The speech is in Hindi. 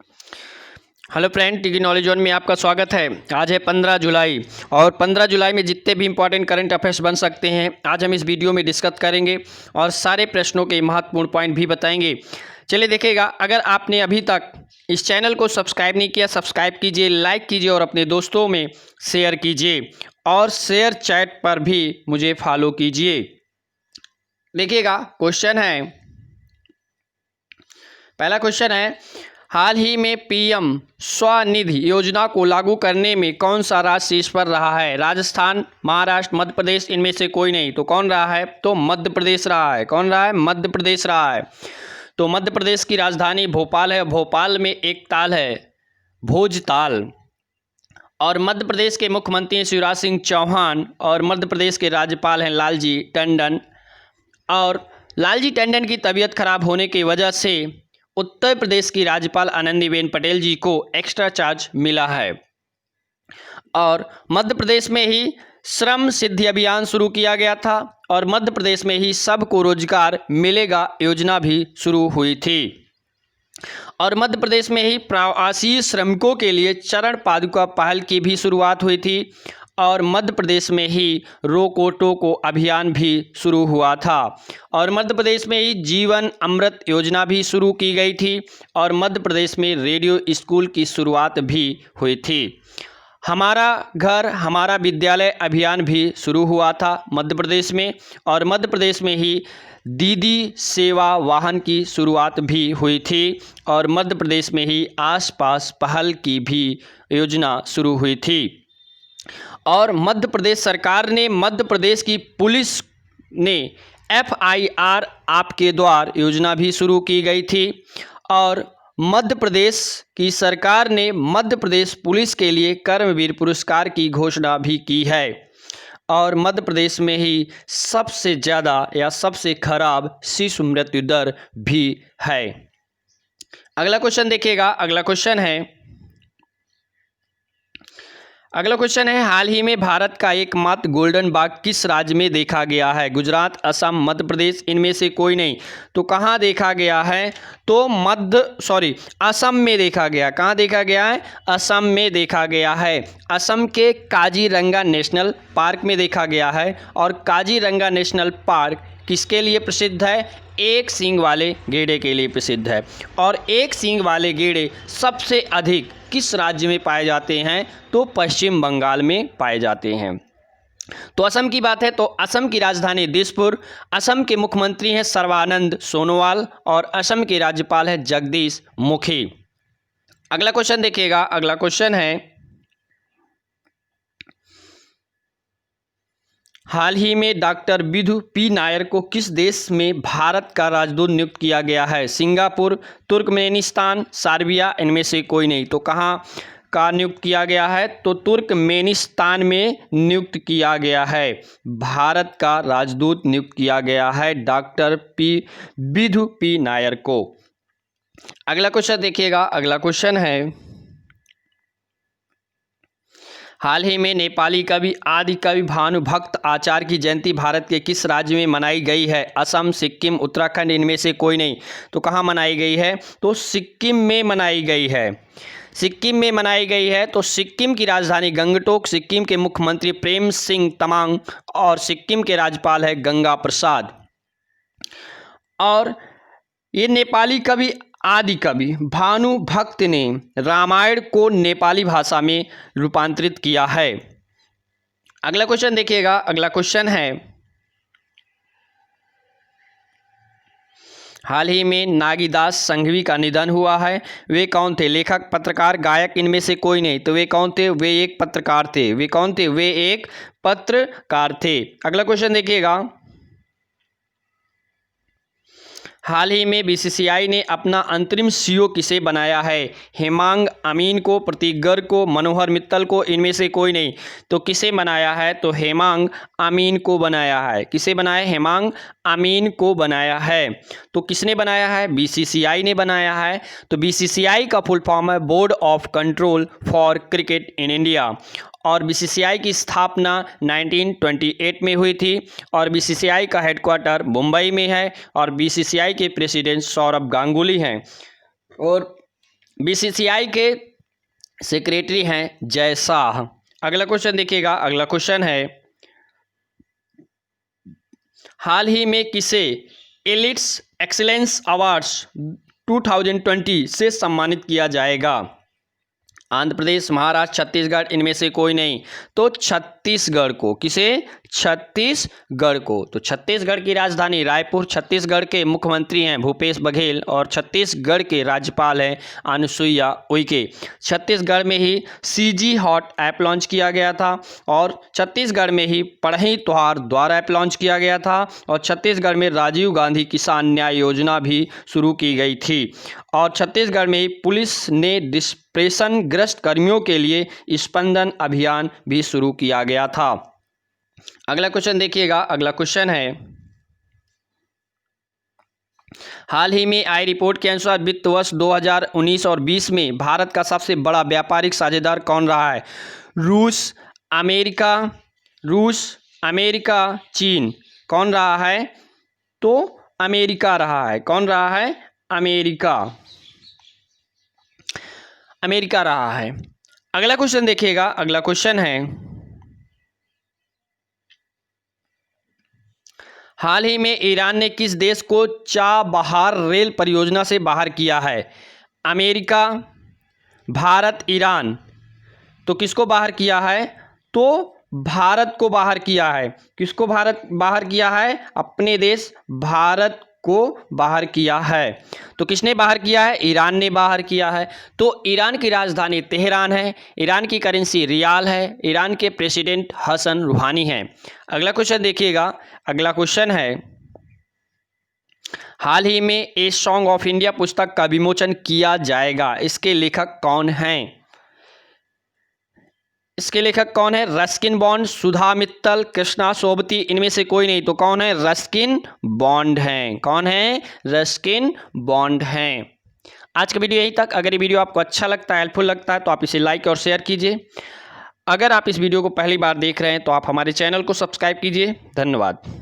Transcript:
Hello friend, TV knowledge one में आपका स्वागत है। आज है 15 जुलाई और 15 जुलाई में जितने भी इंपॉर्टेंट करंट अफेयर्स बन सकते हैं आज हम इस वीडियो में डिस्कस करेंगे और सारे प्रश्नों के महत्वपूर्ण पॉइंट भी बताएंगे। चलिए देखिएगा, अगर आपने अभी तक इस चैनल को सब्सक्राइब नहीं किया, सब्सक्राइब कीजिए, लाइक कीजिए और अपने दोस्तों में शेयर कीजिए और शेयर चैट पर भी मुझे फॉलो कीजिए। देखिएगा, क्वेश्चन है, पहला क्वेश्चन है, हाल ही में पीएम स्वनिधि योजना को लागू करने में कौन सा राज्य शीर्ष पर रहा है? राजस्थान, महाराष्ट्र, मध्य प्रदेश, इनमें से कोई नहीं। तो कौन रहा है? तो मध्य प्रदेश रहा है। कौन रहा है? मध्य प्रदेश रहा है। तो मध्य प्रदेश की राजधानी भोपाल है। भोपाल में एक ताल है, भोजताल। और मध्य प्रदेश के मुख्यमंत्री हैं शिवराज सिंह चौहान और मध्य प्रदेश के राज्यपाल हैं लालजी टंडन। और लालजी टंडन की तबीयत खराब होने की वजह से उत्तर प्रदेश की राज्यपाल आनंदीबेन पटेल जी को एक्स्ट्रा चार्ज मिला है। और मध्य प्रदेश में ही श्रम सिद्धि अभियान शुरू किया गया था और मध्य प्रदेश में ही सबको रोजगार मिलेगा योजना भी शुरू हुई थी। और मध्य प्रदेश में ही प्रवासी श्रमिकों के लिए चरण पादुका पहल की भी शुरुआत हुई थी और मध्य प्रदेश में ही रोको टोको अभियान भी शुरू हुआ था और मध्य प्रदेश में ही जीवन अमृत योजना भी शुरू की गई थी और मध्य प्रदेश में रेडियो स्कूल की शुरुआत भी हुई थी। हमारा घर हमारा विद्यालय अभियान भी शुरू हुआ था मध्य प्रदेश में और मध्य प्रदेश में ही दीदी सेवा वाहन की शुरुआत भी हुई थी और मध्य प्रदेश में ही आसपास पहल की भी योजना शुरू हुई थी। और मध्य प्रदेश सरकार ने, मध्य प्रदेश की पुलिस ने FIR आपके द्वार योजना भी शुरू की गई थी और मध्य प्रदेश की सरकार ने मध्य प्रदेश पुलिस के लिए कर्मवीर पुरस्कार की घोषणा भी की है और मध्य प्रदेश में ही सबसे ज़्यादा या सबसे खराब शिशु मृत्यु दर भी है। अगला क्वेश्चन देखिएगा, अगला क्वेश्चन है, हाल ही में भारत का एकमात्र गोल्डन बाघ किस राज्य में देखा गया है? गुजरात, असम, मध्य प्रदेश, इनमें से कोई नहीं। तो कहाँ देखा गया है? तो असम में देखा गया। कहाँ देखा गया है? असम में देखा गया है। असम के काजीरंगा नेशनल पार्क में देखा गया है और काजीरंगा नेशनल पार्क किसके लिए प्रसिद्ध है? एक सींग वाले गेंडे के लिए प्रसिद्ध है। और एक सींग वाले गेंडे सबसे अधिक किस राज्य में पाए जाते हैं? तो पश्चिम बंगाल में पाए जाते हैं। तो असम की बात है तो असम की राजधानी दिसपुर, असम के मुख्यमंत्री हैं सर्बानंद सोनोवाल और असम के राज्यपाल हैं जगदीश मुखी। अगला क्वेश्चन देखिएगा, अगला क्वेश्चन है, हाल ही में डॉक्टर विधु पी नायर को किस देश में भारत का राजदूत नियुक्त किया गया है? सिंगापुर, तुर्कमेनिस्तान, सर्बिया, इनमें से कोई नहीं। तो कहाँ का नियुक्त किया गया है? तो तुर्कमेनिस्तान में नियुक्त किया गया है। भारत का राजदूत नियुक्त किया गया है डॉक्टर विधु पी नायर को। अगला क्वेश्चन देखिएगा, अगला क्वेश्चन है, हाल ही में नेपाली कवि आदि कवि भानुभक्त आचार्य की जयंती भारत के किस राज्य में मनाई गई है? असम, सिक्किम, उत्तराखंड, इनमें से कोई नहीं। तो कहाँ मनाई गई है? तो सिक्किम में मनाई गई है। सिक्किम में मनाई गई है। तो सिक्किम की राजधानी गंगटोक, सिक्किम के मुख्यमंत्री प्रेम सिंह तमांग और सिक्किम के राज्यपाल है गंगा प्रसाद। और ये नेपाली कवि आदि कवि भानुभक्त ने रामायण को नेपाली भाषा में रूपांतरित किया है। अगला क्वेश्चन देखिएगा, अगला क्वेश्चन है, हाल ही में नागीदास संघवी का निधन हुआ है। वे कौन थे? लेखक, पत्रकार, गायक, इनमें से कोई नहीं। तो वे कौन थे? वे एक पत्रकार थे। वे कौन थे? वे एक पत्रकार थे। अगला क्वेश्चन देखिएगा, हाल ही में BCCI ने अपना अंतरिम CEO किसे बनाया है? हेमांग अमीन को, प्रतीक गर्ग को, मनोहर मित्तल को, इनमें से कोई नहीं। तो किसे बनाया है? तो हेमांग अमीन को बनाया है। किसे बनाया? हेमांग अमीन को बनाया है। तो किसने बनाया है? BCCI ने बनाया है। तो BCCI का फुल फॉर्म है board of control for cricket in India और BCCI की स्थापना 1928 में हुई थी और BCCI का हेडक्वार्टर मुंबई में है और BCCI के प्रेसिडेंट सौरभ गांगुली हैं। और बीसीसीआई के सेक्रेटरी हैं जय शाह। अगला क्वेश्चन देखिएगा, अगला क्वेश्चन है हाल ही में किसे एलिट्स एक्सीलेंस अवार्ड्स 2020 से सम्मानित किया जाएगा? आंध्र प्रदेश, महाराष्ट्र, छत्तीसगढ़, इनमें से कोई नहीं। तो छत्तीसगढ़ को। किसे? छत्तीसगढ़ को। तो छत्तीसगढ़ की राजधानी रायपुर, छत्तीसगढ़ के मुख्यमंत्री हैं भूपेश बघेल और छत्तीसगढ़ के राज्यपाल हैं अनुसुईया उइके। छत्तीसगढ़ में ही सीजी हॉट ऐप लॉन्च किया गया था और छत्तीसगढ़ में ही पढ़ई त्योहार द्वारा ऐप लॉन्च किया गया था और छत्तीसगढ़ में राजीव गांधी किसान न्याय योजना भी शुरू की गई थी और छत्तीसगढ़ में ही पुलिस ने डिप्रेशन ग्रस्त कर्मियों के लिए स्पंदन अभियान भी शुरू किया गया था। अगला क्वेश्चन देखिएगा, अगला क्वेश्चन है हाल ही में आई रिपोर्ट के अनुसार वित्त वर्ष 2019 और 20 में भारत का सबसे बड़ा व्यापारिक साझेदार कौन रहा है? रूस, अमेरिका, चीन। कौन रहा है? तो अमेरिका रहा है। कौन रहा है? अमेरिका रहा है। अगला क्वेश्चन देखिएगा, अगला क्वेश्चन है हाल ही में ईरान ने किस देश को चाबहार रेल परियोजना से बाहर किया है? America, Bharat, Iran. तो किसको बाहर किया है? तो भारत को बाहर किया है। किसको भारत बाहर किया है? अपने देश भारत को बाहर किया है। तो किसने बाहर किया है? ईरान ने बाहर किया है। तो ईरान की राजधानी तेहरान है, ईरान की करेंसी रियाल है, ईरान के प्रेसिडेंट हसन रूहानी हैं। अगला क्वेश्चन देखिएगा, अगला क्वेश्चन है हाल ही में ए सॉन्ग ऑफ इंडिया पुस्तक का विमोचन किया जाएगा। इसके लेखक कौन हैं? इसके लेखक कौन है? रस्किन बॉन्ड, सुधा मित्तल, कृष्णा सोबती। इनमें से कोई नहीं। तो कौन है? रस्किन बॉन्ड हैं। कौन है? रस्किन बॉन्ड हैं। आज का वीडियो यहीं तक। अगर ये वीडियो आपको अच्छा लगता है, हेल्पफुल लगता है तो आप इसे लाइक और शेयर कीजिए। अगर आप इस वीडियो को पहली बार देख रहे हैं तो आप हमारे चैनल को सब्सक्राइब कीजिए। धन्यवाद।